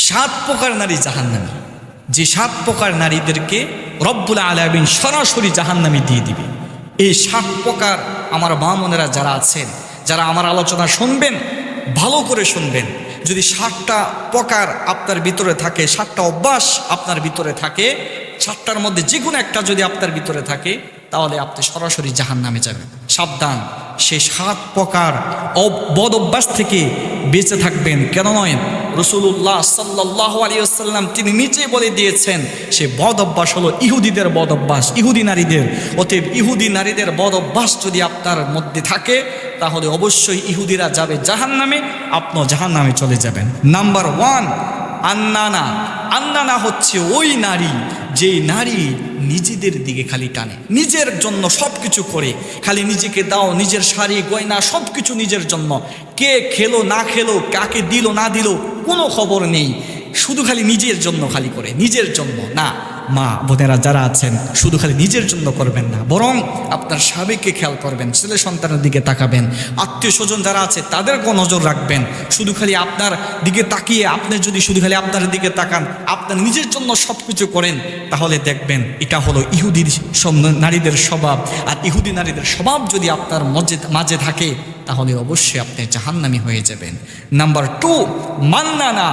7 প্রকার নারী জাহান্নামী, যে 7 প্রকার নারীদেরকে রব্বুল আলামিন সরাসরি জাহান্নামী দিয়ে দিবে। এই 7 প্রকার আমার মা বোনেরা যারা আছেন, যারা আমার আলোচনা শুনবেন, ভালো করে শুনবেন। যদি 7টা প্রকার আপনার ভিতরে থাকে, 7টা অভ্যাস আপনার ভিতরে থাকে, 7টার মধ্যে যে কোনো একটা যদি আপনার ভিতরে থাকে, তাহলে আপনি সরাসরি জাহান্নামে যাবেন। সাবধান, সেই 7 প্রকার বদ অভ্যাস থেকে বেঁচে থাকবেন। কেন নয়, রাসূলুল্লাহ সাল্লাল্লাহু আলাইহি ওয়াসাল্লাম তিনি নিজেই বলে দিয়েছেন, সে বদ অভ্যাস হলো ইহুদিদের বদ অভ্যাস, ইহুদি নারীদের। অতএব ইহুদি নারীদের বদ অভ্যাস যদি আপনার মধ্যে থাকে, তাহলে অবশ্যই ইহুদিরা যাবে জাহান্নামে, আপনিও জাহান্নামে চলে যাবেন। নাম্বার 1, আন্নানা। আন্নানা হচ্ছে ওই নারী, যে নারী নিজেদের দিকে খালি টানে, নিজের জন্য সব কিছু করে, খালি নিজেকে দাও, নিজের শাড়ি গয়না সব কিছু নিজের জন্য। কে খেলো না খেলো, কাকে দিল না দিল, কোনো খবর নেই, শুধু খালি নিজের জন্য খালি করে, নিজের জন্য না। মা বোনেরা যারা আছেন, শুধু খালি নিজের জন্য করবেন না, বরং আপনার স্বামীকে খেয়াল করবেন, ছেলে সন্তানের দিকে তাকাবেন, আত্মীয় স্বজন যারা আছে তাদেরকেও নজর রাখবেন। শুধু খালি আপনার দিকে তাকিয়ে আপনি যদি শুধু খালি আপনার দিকে তাকান, আপনার নিজের জন্য সব কিছু করেন, তাহলে দেখবেন এটা হলো ইহুদি নারীদের স্বভাব। আর ইহুদি নারীদের স্বভাব যদি আপনার মাঝে থাকে, তাহলে অবশ্যই আপনি জাহান্নামী হয়ে যাবেন। নাম্বার 2, মান্নানা।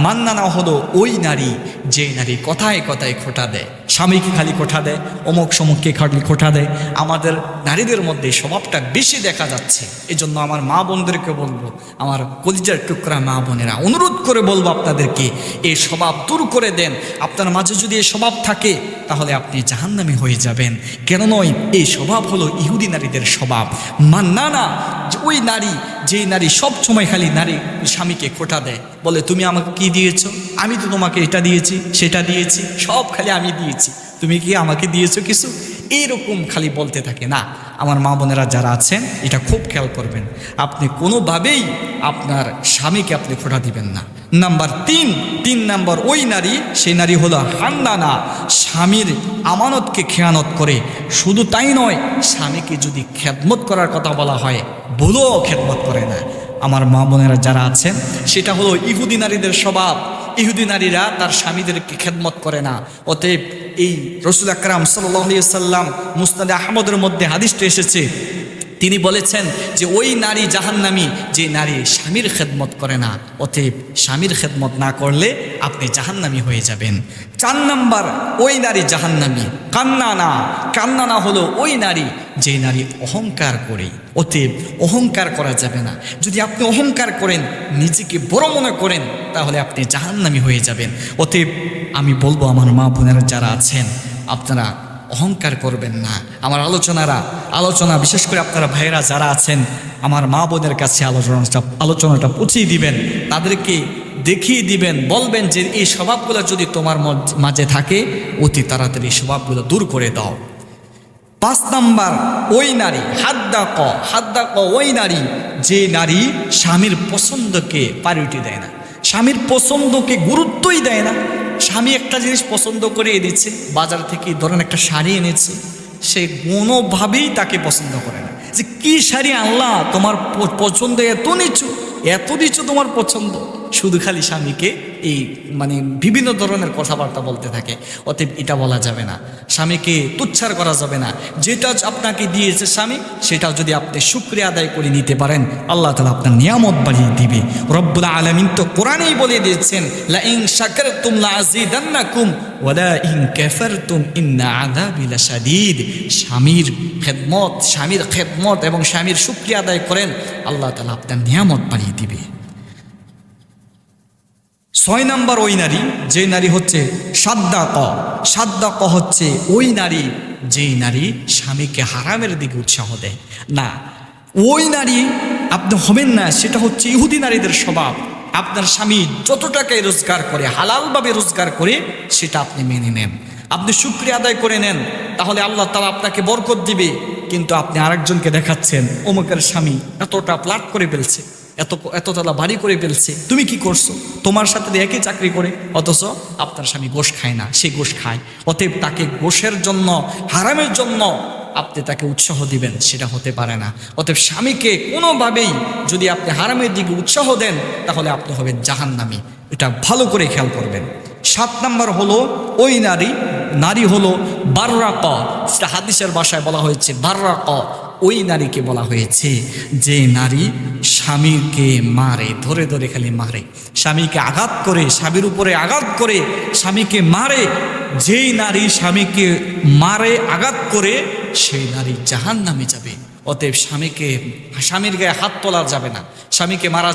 মান্নানা হলো ওই নারী, যে নারী কথায় কথায় খোঁটা দেয়, স্বামীকে খালি খোঁটা দেয়, অমুক সমুককে খালি খোঁটা দেয়। আমাদের নারীদের মধ্যে স্বভাবটা বেশি দেখা যাচ্ছে। এই জন্য আমার মা বোনদেরকে বলবো, আমার কলিজার টুকরা মা বোনেরা, অনুরোধ করে বলবো আপনাদেরকে, এই স্বভাব দূর করে দেন। আপনার মাঝে যদি এই স্বভাব থাকে, তাহলে আপনি জাহান্নামী হয়ে যাবেন। কেন নয়, এই স্বভাব হলো ইহুদি নারীদের স্বভাব। মান্নানা, ওই নারী, যেই নারী সব সময় খালি নারী স্বামীকে খোঁটা দেয়, বলে তুমি আমাকে কি দিয়েছো, আমি তো তোমাকে এটা দিয়েছি সেটা দিয়েছি, সব খালি আমি দিয়েছি, তুমি কি আমাকে দিয়েছো কিছু, এইরকম খালি বলতে থাকে। না, আমার মা বোনেরা যারা আছেন, এটা খুব খেয়াল করবেন, আপনি কোনোভাবেই আপনার স্বামীকে আপনি খোঁটা দিবেন না। নাম্বার 3 নাম্বার ওই নারী, সেই নারী হলো হান্নানা, স্বামীর আমানতকে খেয়ানত করে। শুধু তাই নয়, স্বামীকে যদি খেদমত করার কথা বলা হয়, ভুলেও খেদমত করে না। আমার মা বোনেরা যারা আছেন, সেটা হলো ইহুদি নারীদের স্বভাব। ইহুদি নারীরা তার স্বামীদেরকে খেদমত করে না। অতএব এই রাসূল আকরাম সাল্লাল্লাহু আলাইহি ওয়াসাল্লাম মুসনাদে আহমদের মধ্যে হাদিসটা এসেছে, তিনি বলেছেন যে ওই নারী জাহান্নামী, যে নারী স্বামীর খেদমত করে না। অতএব স্বামীর খেদমত না করলে আপনি জাহান্নামী হয়ে যাবেন। 4 নাম্বার ওই নারী জাহান্নামী, কান্নানা। কান্নানা হলো ওই নারী, যে নারী অহংকার করে। অতএব অহংকার করা যাবে না। যদি আপনি অহংকার করেন, নিজেকে বড় মনে করেন, তাহলে আপনি জাহান্নামী হয়ে যাবেন। অতএব আমি বলবো, আমার মা বোনেরা যারা আছেন, আপনারা অহংকার করবেন না। আমার আলোচনা বিশেষ করে আপনারা ভাইয়েরা যারা আছেন, আমার মা বোনের কাছে আলোচনাটা পৌঁছিয়ে দিবেন, তাদেরকে দেখিয়ে দিবেন, বলবেন যে এই স্বভাবগুলো যদি তোমার মাঝে থাকে, অতি তাড়াতাড়ি এই স্বভাবগুলো দূর করে দাও। 5 নাম্বার ওই নারী, হাদ্দাক। ওই নারী, যে নারী স্বামীর পছন্দকে প্রায়োরিটি দেয় না, স্বামীর পছন্দকে গুরুত্বই দেয় না। স্বামী একটা জিনিস পছন্দ করে এনেছে, বাজার থেকে ধরেন একটা শাড়ি এনেছে, সে কোনোভাবেই তাকে পছন্দ করে না, যে কি শাড়ি আনলা, তোমার পছন্দ এত নিচু তোমার পছন্দ। শুধু খালি স্বামীকে এই বিভিন্ন ধরনের কথাবার্তা বলতে থাকে। অতএব এটা বলা যাবে না, স্বামীকে তুচ্ছার করা যাবে না। যেটা আপনাকে দিয়েছে স্বামী, সেটা যদি আপনি শুকরিয়া আদায় করে নিতে পারেন, আল্লাহ তাআলা আপনার নিয়ামত বাড়িয়ে দিবে। রব্বুল আলামিন তো কোরআনেই বলে দিয়েছেন, লা ইন শাকারতুম লা আযীদান্নাকুম ওয়া লা ইন কাফারতুম ইন্না আযাবি লাশাদীদ। স্বামীর খেদমত এবং স্বামীর শুকরিয়া আদায় করেন, আল্লাহ তাআলা আপনার নিয়ামত বাড়িয়ে দিবে। 6 নাম্বার ওই নারী, যে নারী হচ্ছে সাদ্দাক হচ্ছে ওই নারী, যেই নারী স্বামীকে হারামের দিকে উৎসাহ দেয় না। ওই নারী আপনি হবেন না, সেটা হচ্ছে ইহুদি নারীদের স্বভাব। আপনার স্বামী যত টাকায় রোজগার করে, হালালভাবে রোজগার করে, সেটা আপনি মেনে নেন, আপনি শুকরিয়া আদায় করে নেন, তাহলে আল্লাহ তাআলা আপনাকে বরকত দিবে। কিন্তু আপনি আরেকজনকে দেখাচ্ছেন, অমুকের স্বামী এতটা ফ্ল্যাট করে ফেলছে, এততলা বাড়ি করে ফেলছে, তুমি কি করছো? তোমার সাথে একই চাকরি করে, অথচ আপনার স্বামী গোশ খায় না, সে গোশ খায়। অতএব তাকে গোশের জন্য, হারামের জন্য আপনি তাকে উৎসাহ দিবেন, সেটা হতে পারে না। অতএব স্বামীকে কোনোভাবেই যদি আপনি হারামের দিকে উৎসাহ দেন তাহলে আপনি হবেন জাহান্নামী। এটা ভালো করে খেয়াল করবেন। 7 নম্বর হলো ওই নারী হলো বাররাক, সেটা হাদিসের ভাষায় বলা হয়েছে বাররাক। ওই নারীকে বলা হয়েছে যে নারী স্বামীকে মারে, ধরে ধরে খালি মারে, স্বামীকে আঘাত করে, স্বামীর উপরে আঘাত করে স্বামীকে মারে। যেই নারী স্বামীকে মারে, আঘাত করে, সেই নারী জাহান্নামে যাবে। অতএব স্বামীর গায়ে হাত তোলা যাবে না, স্বামীকে মারা